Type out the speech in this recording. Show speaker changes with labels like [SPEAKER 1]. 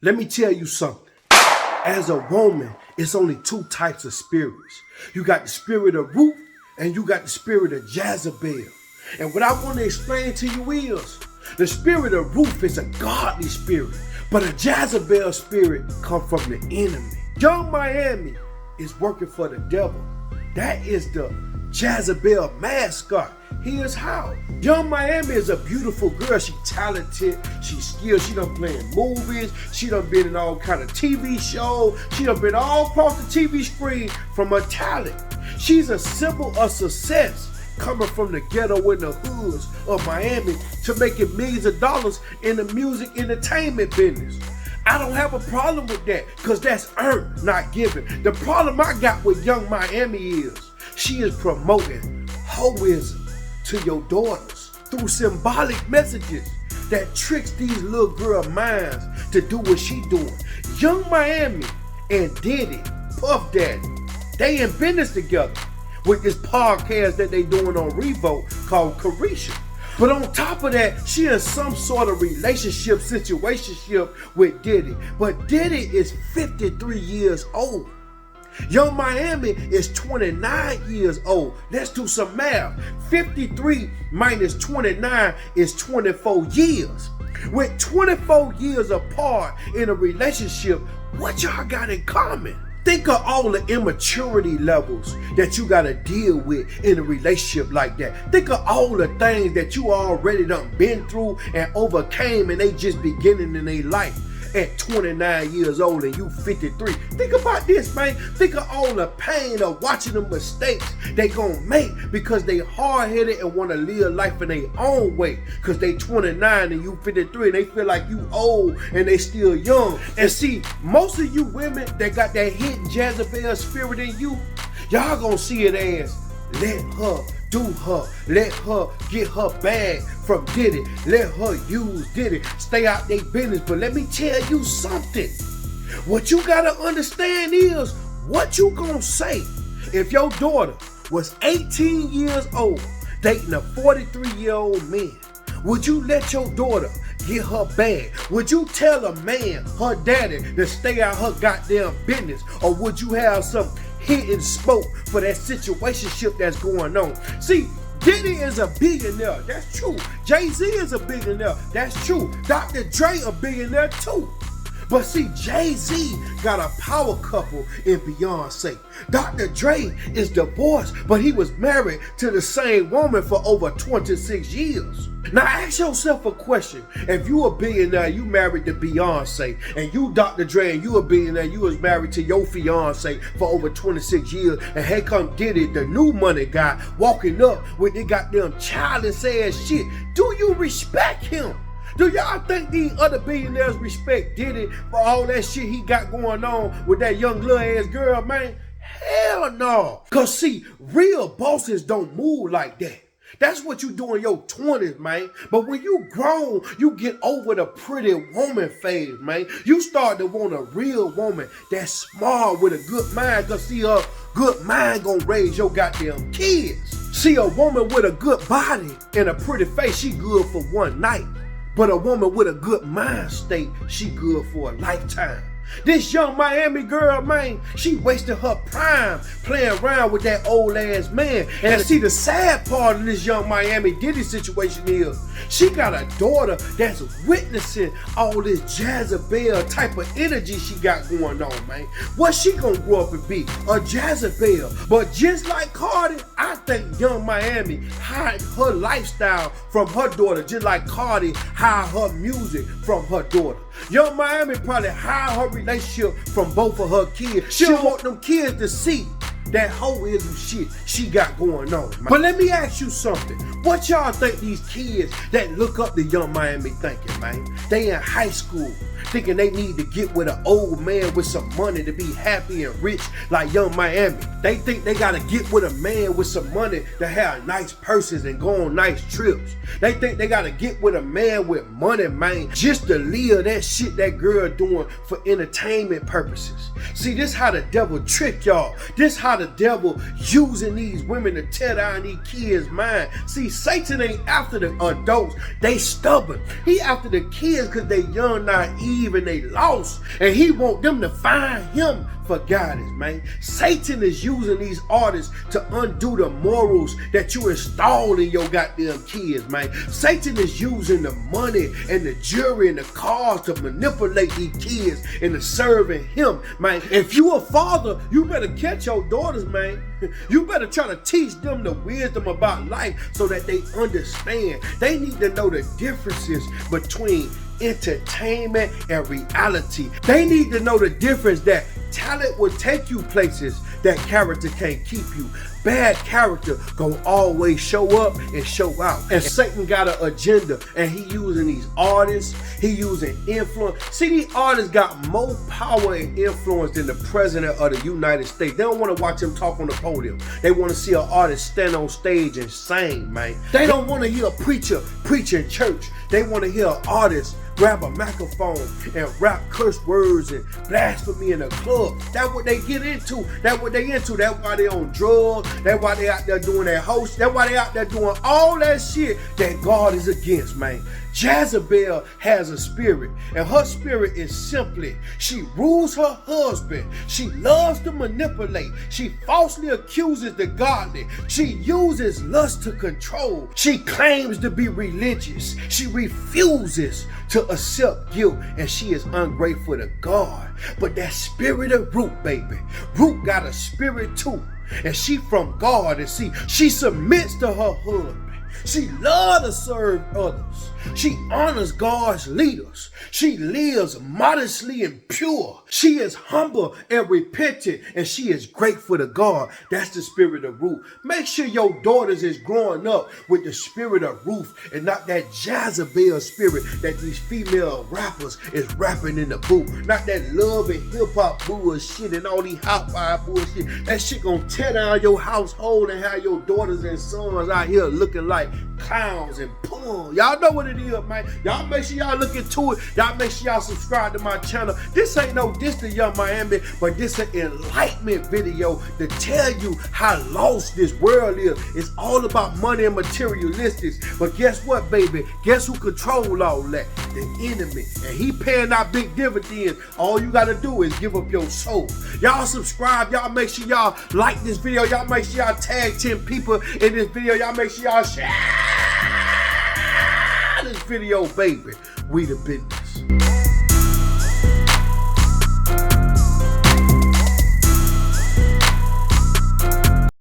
[SPEAKER 1] Let me tell you something. As a woman, it's only two types of spirits. You got the spirit of Ruth and you got the spirit of Jezebel. And what I want to explain to you is, the spirit of Ruth is a godly spirit, but a Jezebel spirit comes from the enemy. Young Miami is working for the devil. That is the Jezebel mascot. Here's how. Young Miami is a beautiful girl. She talented, she's skilled, she done played in movies, she done been in all kind of TV shows, she done been all across the TV screen from her talent. She's a symbol of success, coming from the ghetto in the hoods of Miami to making millions of dollars in the music entertainment business. I don't have a problem with that, because that's earned, not given. The problem I got with Young Miami is she is promoting hoism to your daughters through symbolic messages that tricks these little girl minds to do what she doing. Young Miami and Diddy, Puff Daddy, they in business together with this podcast that they doing on Revolt called Carisha. But on top of that, she in some sort of relationship situationship with Diddy. But Diddy is 53 years old. Young Miami is 29 years old. Let's do some math. 53 minus 29 is 24 years. With 24 years apart in a relationship, what y'all got in common? Think of all the immaturity levels that you gotta deal with in a relationship like that. Think of all the things that you already done been through and overcame, and they just beginning in their life at 29 years old and you 53. Think about this, man. Think of all the pain of watching the mistakes they gonna make because they hard-headed and wanna live life in their own way. Cause they 29 and you 53 and they feel like you old and they still young. And see, most of you women that got that hidden Jezebel spirit in you, y'all gonna see it as, let her do her, let her get her bag from Diddy, let her use Diddy, stay out their business. But let me tell you something. What you gotta understand is, what you gonna say if your daughter was 18 years old dating a 43-year-old man? Would you let your daughter get her bag? Would you tell a man, her daddy, to stay out her goddamn business? Or would you have some hidden smoke for that situationship that's going on? See, Diddy is a billionaire, that's true. Jay-Z is a billionaire, that's true. Dr. Dre a billionaire too. But see, Jay-Z got a power couple in Beyonce. Dr. Dre is divorced, but he was married to the same woman for over 26 years. Now ask yourself a question. If you a billionaire, you married to Beyonce, and you Dr. Dre and you a billionaire, you was married to your fiance for over 26 years, and here come Diddy, the new money guy, walking up with they goddamn childish ass shit. Do you respect him? Do y'all think these other billionaires respect Diddy for all that shit he got going on with that young little ass girl, man? Hell no. Cause see, real bosses don't move like that. That's what you do in your 20s, man. But when you grown, you get over the pretty woman phase, man. You start to want a real woman that's smart with a good mind. Cause see, her good mind gonna raise your goddamn kids. See, a woman with a good body and a pretty face, she good for one night. But a woman with a good mind state, she good for a lifetime. This young Miami girl, man, she wasted her prime playing around with that old ass man. And see, the sad part of this young Miami Diddy situation is, she got a daughter that's witnessing all this Jezebel type of energy she got going on, man. What she gonna grow up and be? A Jezebel. But just like Cardi, I think young Miami hide her lifestyle from her daughter, just like Cardi hide her music from her daughter. Young Miami probably hide her relationship from both of her kids. She don't want them kids to see that hoism shit she got going on, man. But let me ask you something. What y'all think these kids that look up to Young Miami thinking, man? They in high school thinking they need to get with an old man with some money to be happy and rich like Young Miami. They think they gotta get with a man with some money to have nice purses and go on nice trips. They think they gotta get with a man with money, man, just to live that shit that girl doing for entertainment purposes. See, this how the devil trick y'all. This how how the devil using these women to tear down these kids' mind. See, Satan ain't after the adults. They stubborn. He after the kids because they young, naive, and they lost. And he want them to find him for guidance, man. Satan is using these artists to undo the morals that you installed in your goddamn kids, man. Satan is using the money and the jewelry and the cars to manipulate these kids into serving him, man. If you a father, you better catch your daughters, man. You better try to teach them the wisdom about life so that they understand. They need to know the differences between entertainment and reality. They need to know the difference that talent will take you places that character can't keep you. Bad character gonna always show up and show out. And Satan got an agenda, and he using these artists, he using influence. See, these artists got more power and influence than the president of the United States. They don't want to watch him talk on the podium. They want to see an artist stand on stage and sing, man. They don't want to hear a preacher preach in church. They want to hear an artist grab a microphone and rap curse words and blasphemy in a club. That's what they get into. That's what they into. That's why they on drugs. That's why they out there doing that host. That's why they out there doing all that shit that God is against, man. Jezebel has a spirit, and her spirit is simply, she rules her husband. She loves to manipulate. She falsely accuses the godly. She uses lust to control. She claims to be religious. She refuses to accept guilt, and she is ungrateful to God. But that spirit of Ruth, baby, Ruth got a spirit too, and she from God. And see, she submits to her husband. She loves to serve others. She honors God's leaders. She lives modestly and pure. She is humble and repentant, and she is grateful to God. That's the spirit of Ruth. Make sure your daughters is growing up with the spirit of Ruth and not that Jezebel spirit that these female rappers is rapping in the booth. Not that love and hip-hop bullshit and all these hot fire bullshit. That shit gonna tear down your household and have your daughters and sons out here looking like clowns and pum. Y'all know what it is, man. Y'all make sure y'all look into it. Y'all make sure y'all subscribe to my channel. This ain't no diss to Young Miami, but this an enlightenment video to tell you how lost this world is. It's all about money and materialistics. But guess what, baby? Guess who control all that? The enemy. And he paying out big dividends. All you gotta do is give up your soul. Y'all subscribe. Y'all make sure y'all like this video. Y'all make sure y'all tag 10 people in this video. Y'all make sure y'all share this video, baby. We the business.